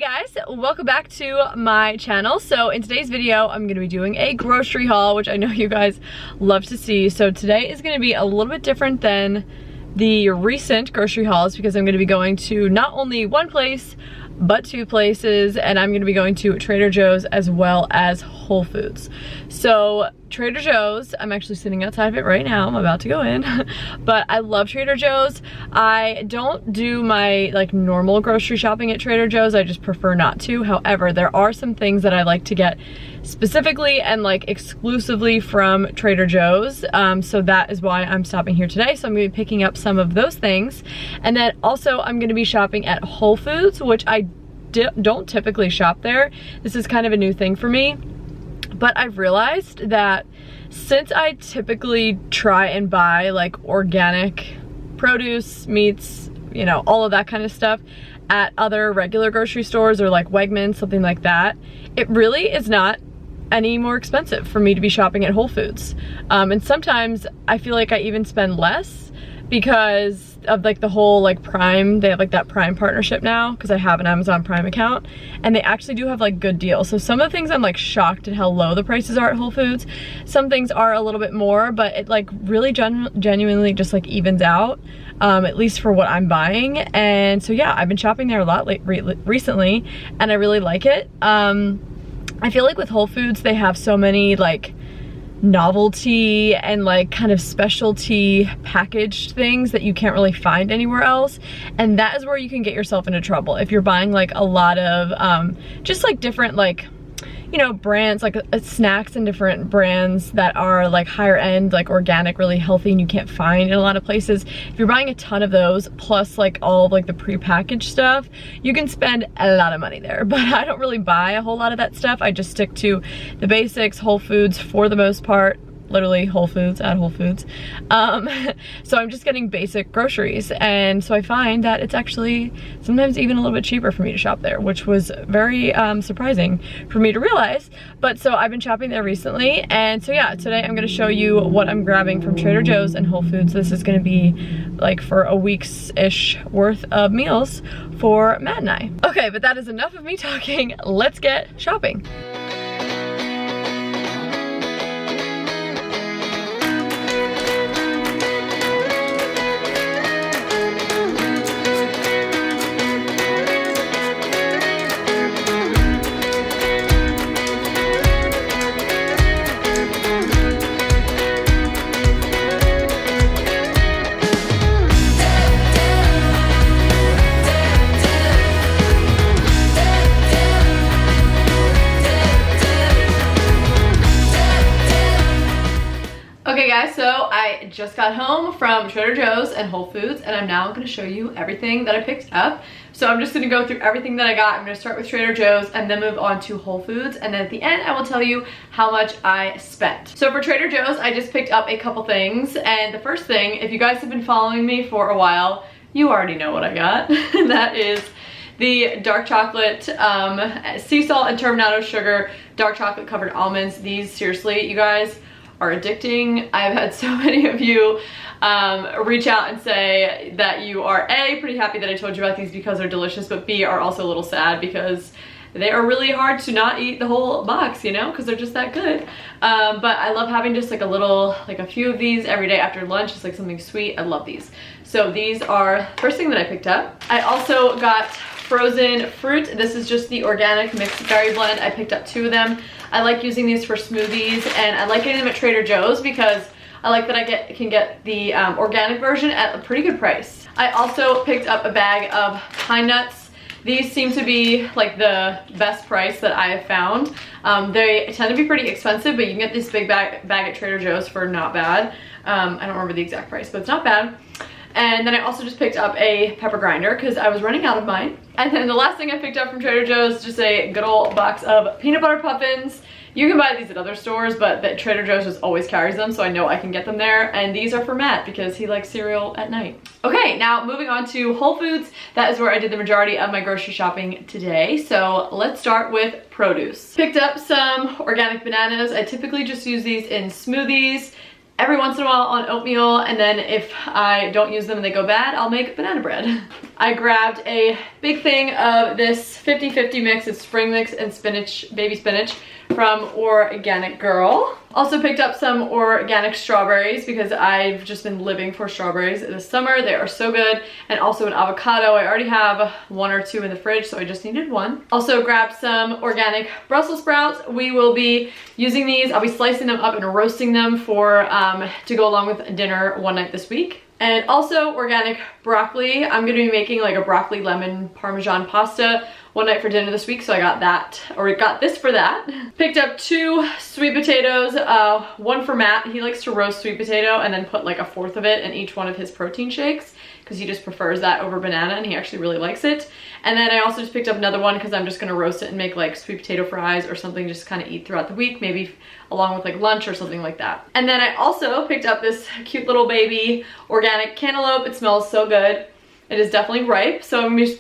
guys, welcome back to my channel. So in today's video, I'm gonna be doing a grocery haul, which I know you guys love to see. So today is gonna be a little bit different than the recent grocery hauls because I'm gonna be going to not only one place, but two places, and I'm gonna be going to Trader Joe's as well as Whole Foods. So Trader Joe's, I'm actually sitting outside of it right now, I'm about to go in, but I love Trader Joe's. I don't do my like normal grocery shopping at Trader Joe's, I just prefer not to. However, there are some things that I like to get specifically and like exclusively from Trader Joe's, so that is why I'm stopping here today. So I'm gonna be picking up some of those things, and then also I'm gonna be shopping at Whole Foods, which I don't typically shop there. This is kind of a new thing for me, but I've realized that since I typically try and buy like organic produce, meats, you know, all of that kind of stuff at other regular grocery stores or like Wegmans, something like that, it really is not any more expensive for me to be shopping at Whole Foods. And sometimes I feel like I even spend less because of like the whole like Prime, they have like that Prime partnership now because I have an Amazon Prime account, and they actually do have like good deals. So some of the things I'm like shocked at how low the prices are at Whole Foods. Some things are a little bit more, but it like really genuinely just like evens out, at least for what I'm buying. And so yeah, I've been shopping there a lot recently, and I really like it. I feel like with Whole Foods, they have so many like novelty and like kind of specialty packaged things that you can't really find anywhere else, and that is where you can get yourself into trouble if you're buying like a lot of just like different like, you know, brands like snacks and different brands that are like higher end, like organic, really healthy, and you can't find in a lot of places. If you're buying a ton of those plus like all of like the pre-packaged stuff, you can spend a lot of money there. But I don't really buy a whole lot of that stuff. I just stick to the basics, Whole Foods for the most part. Literally Whole Foods at Whole Foods. So I'm just getting basic groceries, and so I find that it's actually sometimes even a little bit cheaper for me to shop there, which was very surprising for me to realize. But so I've been shopping there recently, and so yeah, today I'm gonna show you what I'm grabbing from Trader Joe's and Whole Foods. This is gonna be like for a week's-ish worth of meals for Matt and I. Okay, but that is enough of me talking. Let's get shopping. Okay guys, so I just got home from Trader Joe's and Whole Foods, and I'm now gonna show you everything that I picked up. So I'm just gonna go through everything that I got. I'm gonna start with Trader Joe's and then move on to Whole Foods, and then at the end I will tell you how much I spent. So for Trader Joe's, I just picked up a couple things, and the first thing, if you guys have been following me for a while, you already know what I got. And that is the dark chocolate, sea salt and turbinado sugar, dark chocolate covered almonds. These, seriously, you guys, are addicting. I've had so many of you reach out and say that you are A, pretty happy that I told you about these because they're delicious, but B, are also a little sad because they are really hard to not eat the whole box, you know, because they're just that good. But I love having just like a little, like a few of these every day after lunch. It's like something sweet. I love these. So these are the first thing that I picked up. I also got frozen fruit. This is just the organic mixed berry blend. I picked up 2 of them. I like using these for smoothies, and I like getting them at Trader Joe's because I like that I can get the organic version at a pretty good price. I also picked up a bag of pine nuts. These seem to be like the best price that I have found. They tend to be pretty expensive, but you can get this big bag at Trader Joe's for not bad. I don't remember the exact price, but it's not bad. And then I also just picked up a pepper grinder because I was running out of mine. And then the last thing I picked up from Trader Joe's is just a good old box of peanut butter puffins. You can buy these at other stores, but the Trader Joe's just always carries them, so I know I can get them there. And these are for Matt because he likes cereal at night. Okay, now moving on to Whole Foods. That is where I did the majority of my grocery shopping today. So let's start with produce. Picked up some organic bananas. I typically just use these in smoothies, every once in a while on oatmeal, and then if I don't use them and they go bad, I'll make banana bread. I grabbed a big thing of this 50-50 mix of spring mix and spinach, baby spinach from Organic Girl. Also picked up some organic strawberries because I've just been living for strawberries this summer. They are so good. And also an avocado. I already have 1 or 2 in the fridge, so I just needed 1. Also grabbed some organic Brussels sprouts. We will be using these. I'll be slicing them up and roasting them for to go along with dinner one night this week. And also organic broccoli. I'm gonna be making like a broccoli lemon parmesan pasta one night for dinner this week, so I got that, or got this for that. Picked up 2 sweet potatoes, 1 for Matt. He likes to roast sweet potato and then put like a 1/4 of it in each one of his protein shakes because he just prefers that over banana and he actually really likes it. And then I also just picked up another one because I'm just gonna roast it and make like sweet potato fries or something just kind of eat throughout the week, maybe along with like lunch or something like that. And then I also picked up this cute little baby organic cantaloupe. It smells so good. It is definitely ripe, so I'm just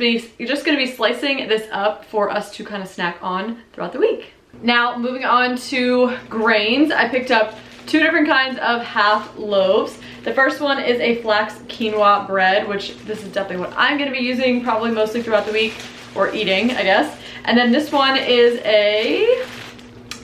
gonna be slicing this up for us to kind of snack on throughout the week. Now, moving on to grains, I picked up 2 different kinds of half loaves. The first one is a flax quinoa bread, which this is definitely what I'm gonna be using probably mostly throughout the week, or eating, I guess. And then this one is a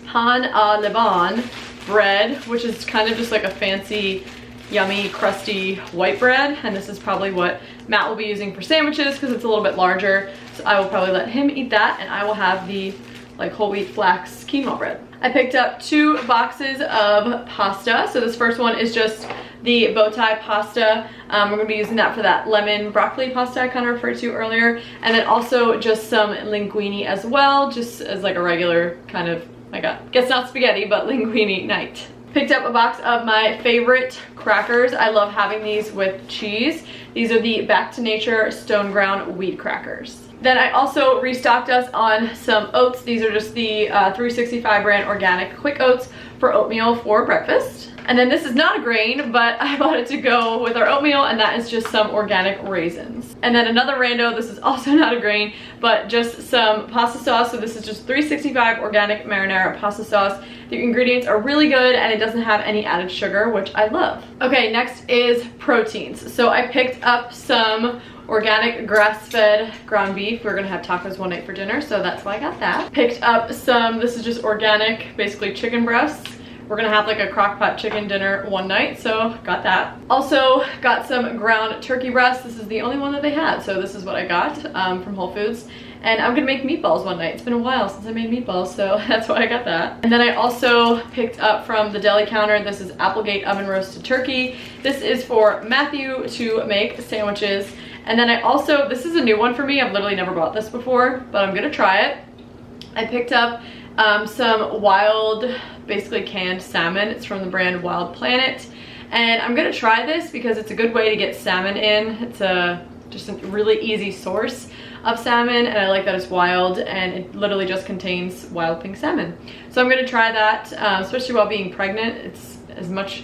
pan au levain bread, which is kind of just like a fancy, yummy, crusty white bread. And this is probably what Matt will be using for sandwiches because it's a little bit larger. So I will probably let him eat that, and I will have the like whole wheat flax quinoa bread. I picked up 2 boxes of pasta. So this first one is just the bow tie pasta. We're gonna be using that for that lemon broccoli pasta I kind of referred to earlier. And then also just some linguine as well, just as like a regular kind of, I guess not spaghetti, but linguine night. Picked up a box of my favorite crackers. I love having these with cheese. These are the Back to Nature Stone Ground Wheat Crackers. Then I also restocked us on some oats. These are just the 365 brand organic quick oats for oatmeal for breakfast. And then this is not a grain, but I bought it to go with our oatmeal, and that is just some organic raisins. And then another rando, this is also not a grain, but just some pasta sauce. So this is just 365 organic marinara pasta sauce. The ingredients are really good and it doesn't have any added sugar, which I love. Okay, next is proteins. So I picked up some organic grass-fed ground beef. We're gonna have tacos one night for dinner, so that's why I got that. Picked up some, this is just organic, basically chicken breasts. We're gonna have like a crock pot chicken dinner one night, so got that. Also got some ground turkey breast. This is the only one that they had, so this is what I got from Whole Foods. And I'm gonna make meatballs one night. It's been a while since I made meatballs, so that's why I got that. And then I also picked up from the deli counter, this is Applegate oven roasted turkey. This is for Matthew to make sandwiches. And then I also, this is a new one for me. I've literally never bought this before, but I'm gonna try it. I picked up some wild, basically canned salmon. It's from the brand Wild Planet. And I'm gonna try this because it's a good way to get salmon in. It's just a really easy source of salmon, and I like that it's wild, and it literally just contains wild pink salmon. So I'm gonna try that, especially while being pregnant. It's as much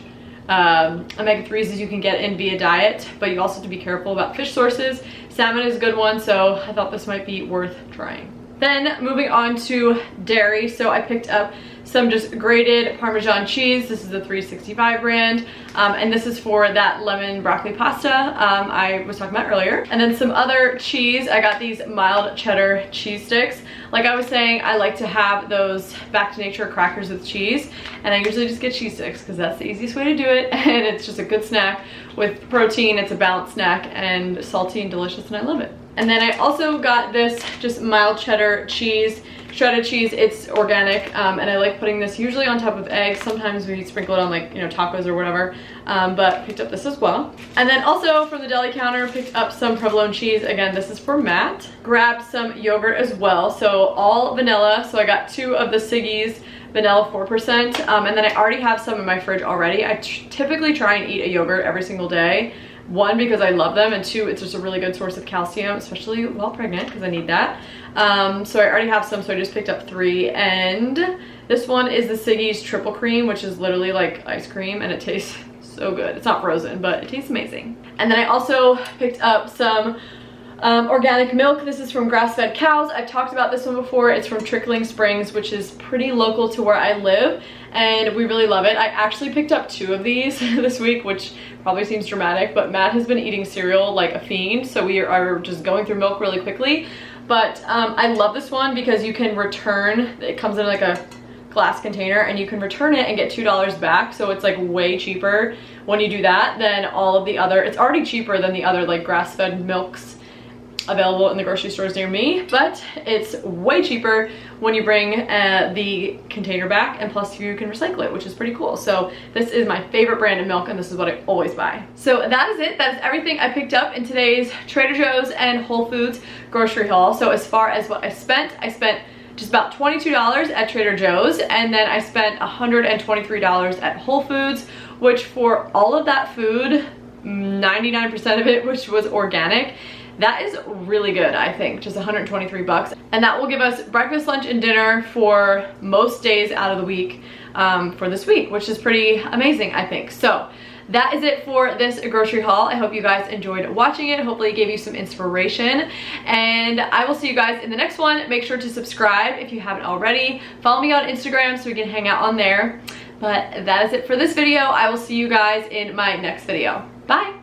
omega-3s as you can get in via diet, but you also have to be careful about fish sources. Salmon is a good one, so I thought this might be worth trying. Then moving on to dairy, so I picked up some just grated Parmesan cheese. This is the 365 brand, and this is for that lemon broccoli pasta I was talking about earlier. And then some other cheese. I got these mild cheddar cheese sticks. Like I was saying, I like to have those Back to Nature crackers with cheese, and I usually just get cheese sticks because that's the easiest way to do it, and it's just a good snack with protein. It's a balanced snack and salty and delicious, and I love it. And then I also got this just mild cheddar cheese, shredded cheese. It's organic, and I like putting this usually on top of eggs. Sometimes we sprinkle it on, like, you know, tacos or whatever, but picked up this as well. And then also from the deli counter, picked up some provolone cheese. Again, this is for Matt. Grabbed some yogurt as well, so all vanilla. So I got 2 of the Ciggies vanilla 4%, and then I already have some in my fridge already. I typically try and eat a yogurt every single day. 1, because I love them, and 2, it's just a really good source of calcium, especially while pregnant, because I need that. So I already have some, so I just picked up 3, and this one is the Ciggies Triple Cream, which is literally like ice cream, and it tastes so good. It's not frozen, but it tastes amazing. And then I also picked up some Organic milk. This is from grass-fed cows. I've talked about this one before. It's from Trickling Springs, which is pretty local to where I live, and we really love it. I actually picked up 2 of these this week, which probably seems dramatic, but Matt has been eating cereal like a fiend, so we are just going through milk really quickly. But I love this one because you can return, it comes in like a glass container, and you can return it and get $2 back, so it's like way cheaper when you do that than all of the other, it's already cheaper than the other like grass-fed milks available in the grocery stores near me, but it's way cheaper when you bring the container back, and plus you can recycle it, which is pretty cool. So this is my favorite brand of milk, and this is what I always buy. So that is it. That is everything I picked up in today's Trader Joe's and Whole Foods grocery haul. So as far as what I spent just about $22 at Trader Joe's, and then I spent $123 at Whole Foods, which for all of that food, 99% of it, which was organic, that is really good, I think, just 123 bucks. And that will give us breakfast, lunch, and dinner for most days out of the week for this week, which is pretty amazing, I think. So that is it for this grocery haul. I hope you guys enjoyed watching it. Hopefully it gave you some inspiration. And I will see you guys in the next one. Make sure to subscribe if you haven't already. Follow me on Instagram so we can hang out on there. But that is it for this video. I will see you guys in my next video. Bye!